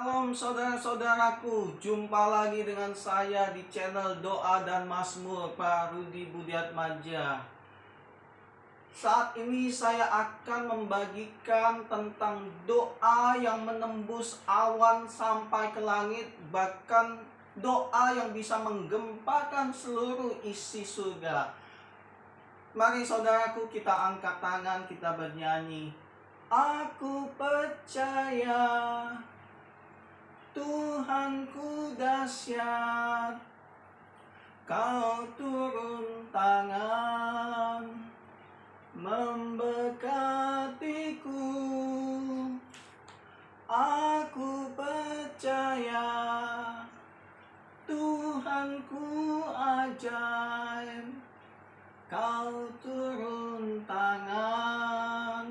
Shalom saudara-saudaraku, jumpa lagi dengan saya di channel Doa dan Mazmur Pak Rudi Budiatmadja. Saat ini saya akan membagikan tentang doa yang menembus awan sampai ke langit, bahkan doa yang bisa menggempakan seluruh isi surga. Mari saudaraku, kita angkat tangan, kita bernyanyi. Aku percaya Tuhanku dahsyat, Kau turun tangan memberkatiku. Aku percaya Tuhanku ajaib, Kau turun tangan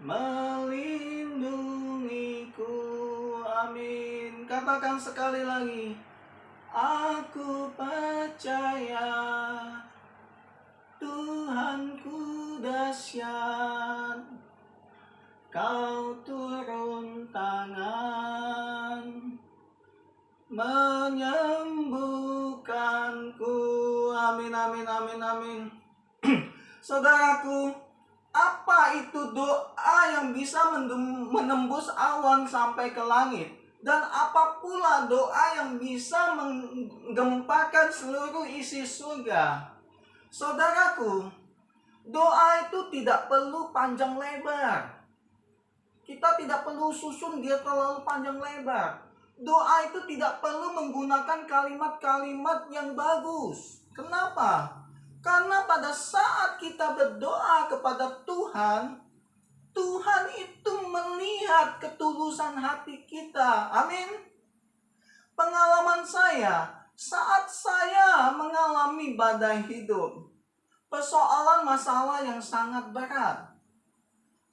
melindungiku. Amin. Katakan sekali lagi. Aku percaya Tuhanku dahsyat, Kau turun tangan menyembuhkanku. Amin, amin, amin, amin. Saudaraku, apa itu doa yang bisa menembus awan sampai ke langit? Dan apa pula doa yang bisa menggempakan seluruh isi surga? Saudaraku, doa itu tidak perlu panjang lebar. Kita tidak perlu susun dia terlalu panjang lebar. Doa itu tidak perlu menggunakan kalimat-kalimat yang bagus. Kenapa? Karena pada saat kita berdoa kepada Tuhan, Tuhan itu melihat ketulusan hati kita. Amin. Pengalaman saya, saat saya mengalami badai hidup, persoalan masalah yang sangat berat,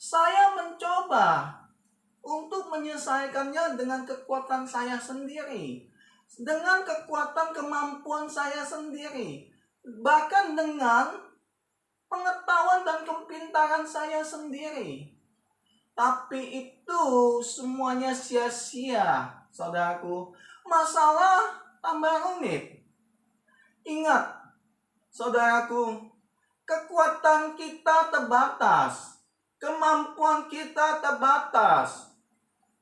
saya mencoba untuk menyelesaikannya dengan kekuatan saya sendiri, dengan kekuatan kemampuan saya sendiri, bahkan dengan pengetahuan dan kepintaran saya sendiri. Tapi itu semuanya sia-sia, saudaraku. Masalah tambah rumit. Ingat, saudaraku, kekuatan kita terbatas, kemampuan kita terbatas,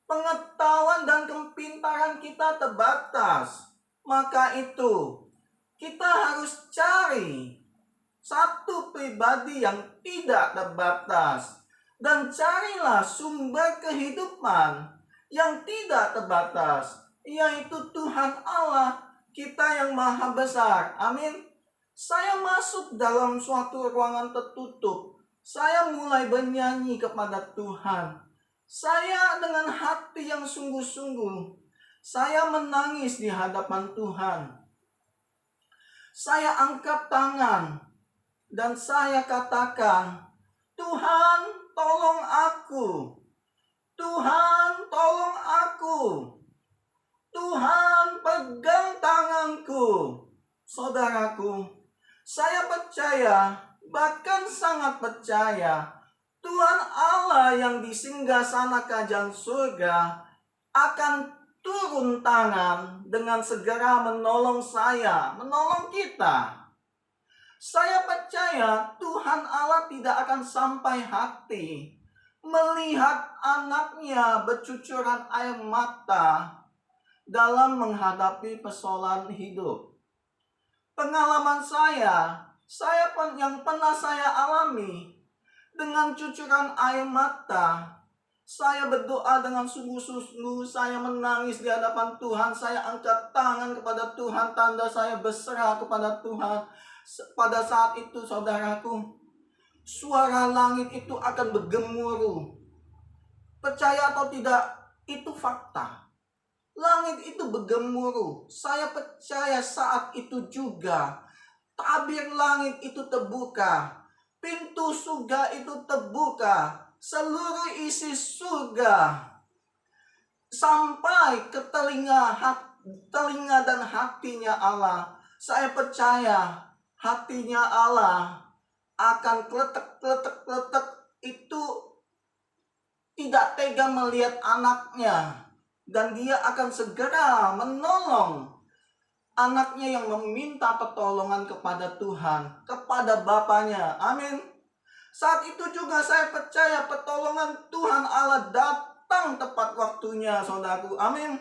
pengetahuan dan kepintaran kita terbatas. Maka itu kita harus cari satu pribadi yang tidak terbatas, dan carilah sumber kehidupan yang tidak terbatas, yaitu Tuhan Allah kita yang maha besar. Amin. Saya masuk dalam suatu ruangan tertutup. Saya mulai bernyanyi kepada Tuhan. Saya dengan hati yang sungguh-sungguh, saya menangis di hadapan Tuhan. Saya angkat tangan dan saya katakan, Tuhan, tolong aku. Tuhan, tolong aku. Tuhan, pegang tanganku. Saudaraku, saya percaya, bahkan sangat percaya, Tuhan Allah yang di singgasana kerajaan surga akan turun tangan dengan segera menolong saya, menolong kita. Saya percaya Tuhan Allah tidak akan sampai hati melihat anaknya bercucuran air mata dalam menghadapi persoalan hidup. Pengalaman saya yang pernah saya alami, dengan cucuran air mata, saya berdoa dengan sungguh-sungguh, saya menangis di hadapan Tuhan, saya angkat tangan kepada Tuhan, tanda saya berserah kepada Tuhan. Pada saat itu, saudaraku, suara langit itu akan bergemuruh. Percaya atau tidak, itu fakta. Langit itu bergemuruh. Saya percaya saat itu juga tabir langit itu terbuka, pintu surga itu terbuka, seluruh isi surga sampai ke telinga dan hatinya Allah. Saya percaya hatinya Allah akan kletek-kletek itu tidak tega melihat anaknya dan Dia akan segera menolong anaknya yang meminta pertolongan kepada Tuhan, kepada Bapaknya. Amin. Saat itu juga saya percaya pertolongan Tuhan Allah datang tepat waktunya, saudaraku. Amin.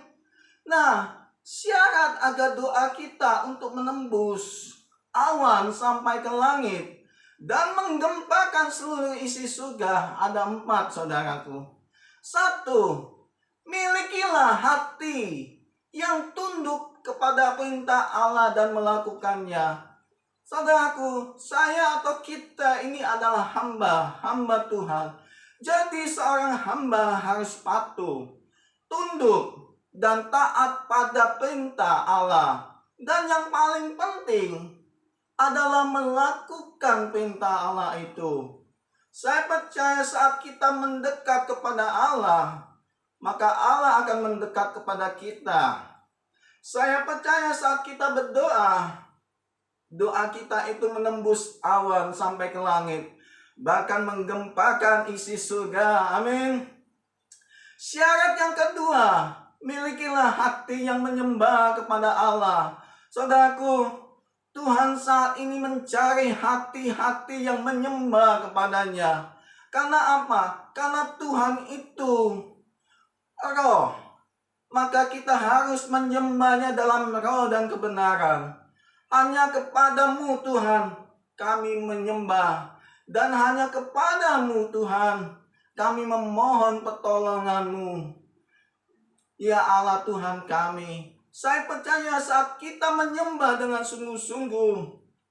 Nah, syarat agar doa kita untuk menembus awan sampai ke langit dan menggempakan seluruh isi surga ada 4, saudaraku. 1, milikilah hati yang tunduk kepada perintah Allah dan melakukannya. Saudaraku, saya atau kita ini adalah hamba Tuhan. Jadi seorang hamba harus patuh, tunduk, dan taat pada perintah Allah. Dan yang paling penting adalah melakukan perintah Allah itu. Saya percaya saat kita mendekat kepada Allah, maka Allah akan mendekat kepada kita. Saya percaya saat kita berdoa, doa kita itu menembus awan sampai ke langit, bahkan menggempakan isi surga. Amin. Syarat yang kedua, milikilah hati yang menyembah kepada Allah. Saudaraku, Tuhan saat ini mencari hati-hati yang menyembah kepadanya. Karena apa? Karena Tuhan itu roh. Maka kita harus menyembahnya dalam roh dan kebenaran. Hanya kepadamu Tuhan kami menyembah, dan hanya kepadamu Tuhan kami memohon pertolonganmu. Ya Allah Tuhan kami, saya percaya saat kita menyembah dengan sungguh-sungguh,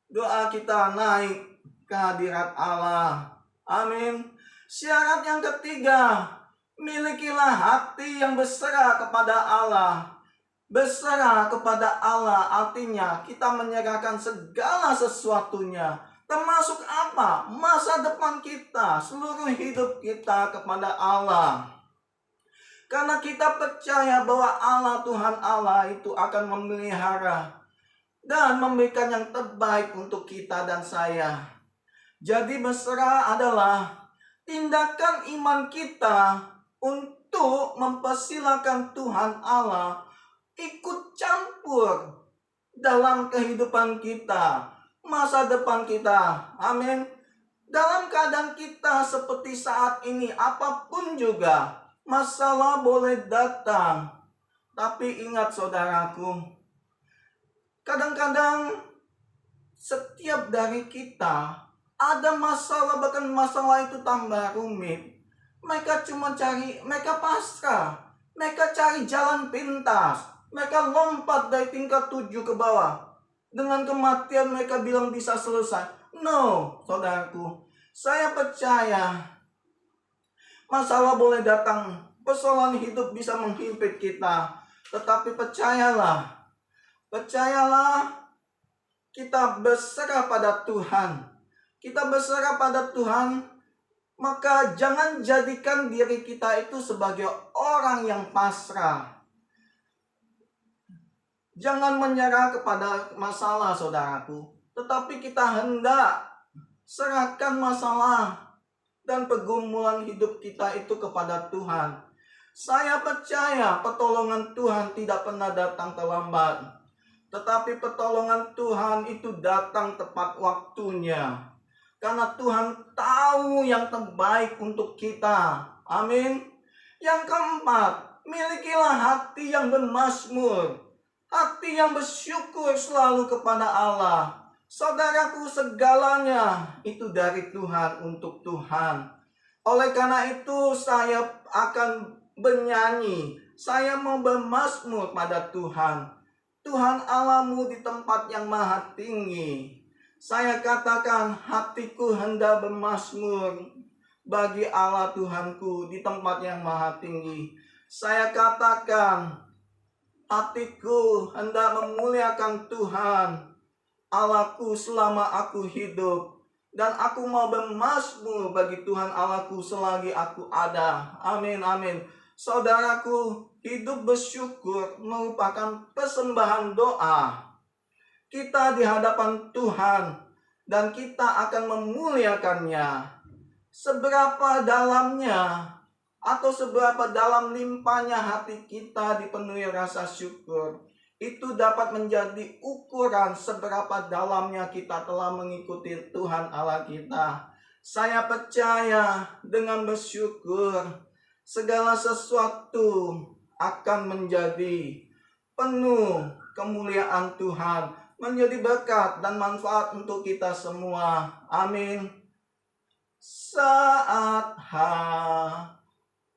doa kita naik ke hadirat Allah. Amin. Syarat yang ketiga, milikilah hati yang berserah kepada Allah. Berserah kepada Allah artinya kita menyerahkan segala sesuatunya, termasuk apa? Masa depan kita, seluruh hidup kita kepada Allah. Karena kita percaya bahwa Allah, Tuhan Allah itu akan memelihara dan memberikan yang terbaik untuk kita dan saya. Jadi berserah adalah tindakan iman kita untuk mempersilakan Tuhan Allah ikut campur dalam kehidupan kita, masa depan kita. Amin. Dalam keadaan kita seperti saat ini, apapun juga, masalah boleh datang. Tapi ingat saudaraku, kadang-kadang setiap dari kita ada masalah, bahkan masalah itu tambah rumit. Mereka mereka pasrah, mereka cari jalan pintas. Mereka lompat dari tingkat 7 ke bawah. Dengan kematian mereka bilang bisa selesai. No, saudaraku. Saya percaya masalah boleh datang. Persoalan hidup bisa menghimpit kita. Tetapi percayalah. Percayalah, kita berserah pada Tuhan. Kita berserah pada Tuhan. Maka jangan jadikan diri kita itu sebagai orang yang pasrah. Jangan menyerah kepada masalah, saudaraku. Tetapi kita hendak serahkan masalah dan pergumulan hidup kita itu kepada Tuhan. Saya percaya pertolongan Tuhan tidak pernah datang terlambat. Tetapi pertolongan Tuhan itu datang tepat waktunya. Karena Tuhan tahu yang terbaik untuk kita. Amin. Yang keempat, milikilah hati yang bermazmur. Hati yang bersyukur selalu kepada Allah. Saudaraku, segalanya itu dari Tuhan untuk Tuhan. Oleh karena itu saya akan bernyanyi. Saya mau bermazmur pada Tuhan. Tuhan Allahmu di tempat yang maha tinggi. Saya katakan hatiku hendak bermazmur bagi Allah Tuhanku di tempat yang maha tinggi. Saya katakan hatiku hendak memuliakan Tuhan Allahku selama aku hidup. Dan aku mau bermazmur bagi Tuhan Allahku selagi aku ada. Amin, amin. Saudaraku, hidup bersyukur merupakan persembahan doa. Kita di hadapan Tuhan dan kita akan memuliakannya. Seberapa dalamnya atau seberapa dalam limpahnya hati kita dipenuhi rasa syukur, itu dapat menjadi ukuran seberapa dalamnya kita telah mengikuti Tuhan Allah kita. Saya percaya dengan bersyukur, segala sesuatu akan menjadi penuh kemuliaan Tuhan, menjadi berkat dan manfaat untuk kita semua. Amin. Saat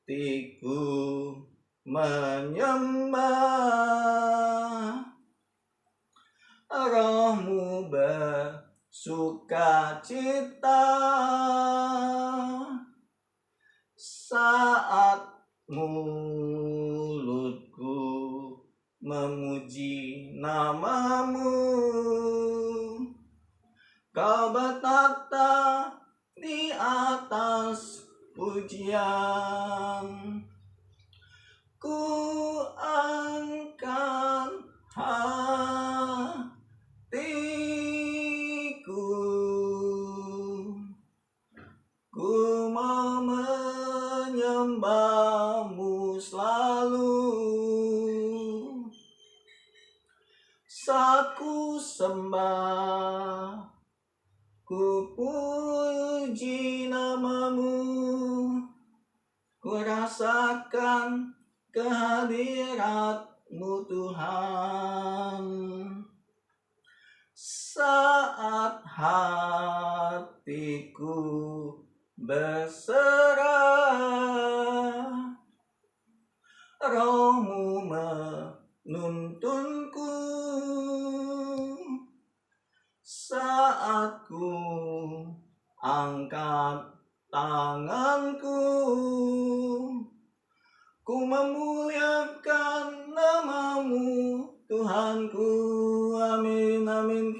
hatiku menyembah, rohmu bersuka cita. Saat mulutku memuji namamu, kau bertata di atas pujian. Ku angkat hatiku, ku mau menyembahmu selalu. Saat ku sembah, ku puji namamu, ku rasakan kehadirat-Mu Tuhan. Saat hatiku berserah, Roh-Mu menuntunku. Saat ku angkat tanganku, ku memuliakan namamu Tuhanku. Amin, amin.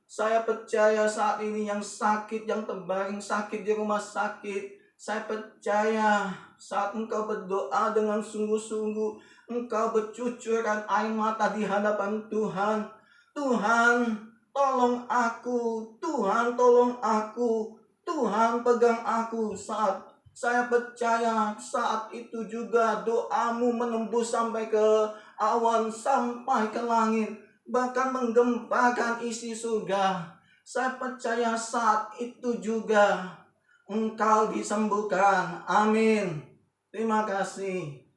Saya percaya saat ini yang sakit, yang terbaring sakit di rumah sakit, saya percaya saat engkau berdoa dengan sungguh-sungguh, engkau bercucuran air mata di hadapan Tuhan. Tuhan, tolong aku, Tuhan tolong aku, Tuhan pegang aku. Saat saya percaya saat itu juga doamu menembus sampai ke awan, sampai ke langit, bahkan menggemparkan isi surga. Saya percaya saat itu juga engkau disembuhkan. Amin. Terima kasih.